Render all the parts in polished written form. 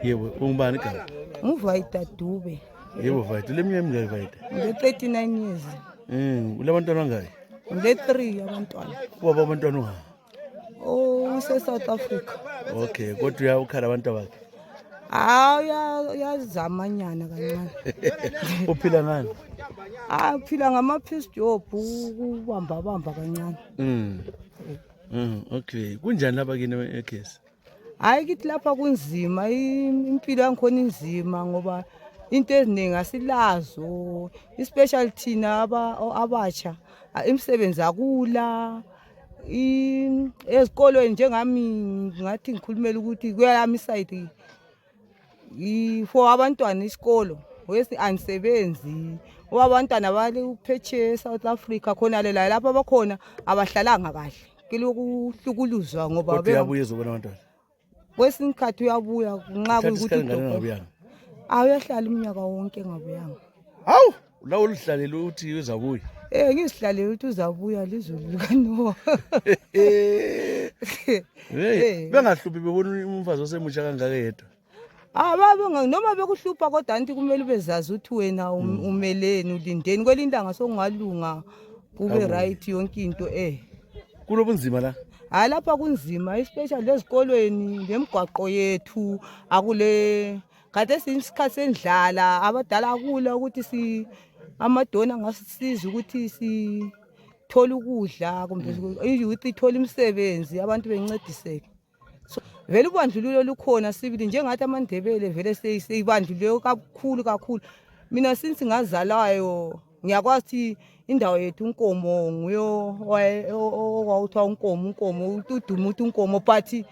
Yebo, ungubani igama? Nguvayita Dube. Yebo Vayita, leminyaka emingaki Vayita? Nge-39 years. Ulabantwana bangaki? Nge-3 abantwana. Ubaba abantwana unga? Use-South Africa. Okay, kodwa ukhala abantu bakhe. Uyazamanyana kancane. Uphila ngani? Phila ngama-piece job, ubamba kancane. Okay, kunjani lapha kini ekhesi? Hayi kithi lapha kunzima, impilo yangikhona inzima ngoba into eziningi asilazo, especially thina abatsha, imisebenzi akula. Ezikolweni njengami ngathi ngikhulumela ukuthi kuyami iside for abantwana isikolo wesi anisebenzi abantwana bale uphetshe South Africa khona la lapha abakhona abahlalanga kahle kilokuhlukuluzwa ngoba uyabuya uzobona abantwana kwesinye isikhathi uyabuya nxa kuyikuthi uyahlala iminyaka wonke engabuyanga. Hawu la ulihlalele uthi uzabuya? Ngizihlalele ukuthi uzabuya lizulu likaNoah. Bengahluphi bebona umfazi osemusha kangaka yedwa. Noma bekuhlupha kodwa anti kumele ubezazi ukuthi wena umeleni ulindeni kwelindanga songalunga kube right yonke into Kulobunzima la? Hayi lapha kunzima especially ezikolweni lemigwaqo yethu akule kade sisikhathi sendlala abadala akula ukuthi amadona ngasisiza ukuthi sithole ukudla kumbe ukuthi ithola imisebenzi abantu bencediseke. So vele ubandlululo lukhona sibili njengathi amandebele vele seyibandlulule kakhulu. Mina since ngazalayo ngiyakwazi indawo yethu unkomo nguyo okwawuthiwa unkomo uduma uthi unkomo but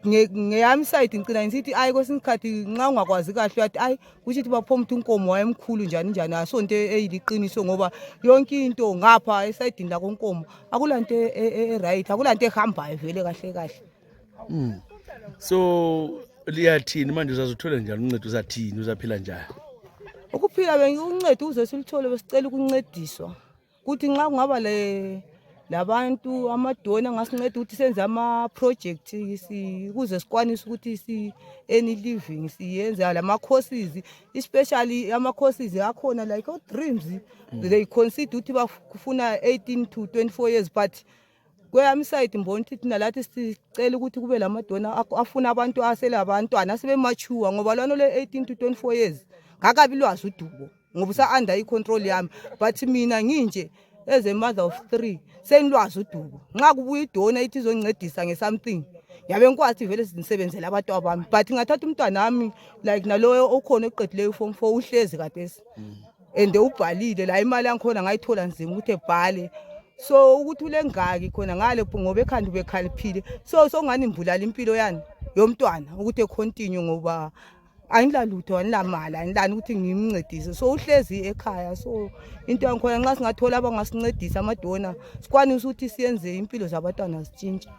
ngeyami side ngicina ngisithi kwesinye isikhathi nxa ungakwazi kahle uyathi kushithi baphoma ukuthi unkomo wayemkhulu njani asonto eyiliqiniso ngoba yonke into ngapha esayidini la konkomo akulanto right akulanto ehambayo vele kahle. So liyathini manje uzazuthola njani uncedo uzathini uzaphila njani? Ukuphila bengiuncedo uze silithole besicela ukuncediswa kuthi nxa kungaba labantu amadona ngasinceda ukuthi senze ama-project kuze sikwanise ukuthi any living siyenze lama courses especially ama-courses akhona like dreams they consider ukuthi bafuna 18 to 24 years but kweyami side mbona ukuthi thina lathi sicela ukuthi kube lamadona afuna abantu aselabantwana asebemature ngoba lwana le 18 to 24 years ngakabi lwazi udubo ngoba usa-under i-control yami but mina nginje as a mother of 3 senilwazi udubo nxa kubuya idona ithi izoncedisa nge-something yabe ngikwazi vele sinisebenzele abantu abami but ngathatha umntwana wami like naloyo okhona oqedileyo form 4 uhlezi kadesi and ubhalile la imali yangikhona ngayithola nzima ukuthi ebhale so ukuthi ulengaki khona ngale ngoba ekhanda ubekhaliphile so ngani imbulala impilo yani yomntwana ukuthi econtinue ngoba angilalutho anilamali anilani ukuthi ngimncedise so uhlezi ekhaya so into yangikhona nxa singathola abangasincedisa amadona sikwanise ukuthi siyenze impilo zabantwana zitshintshe.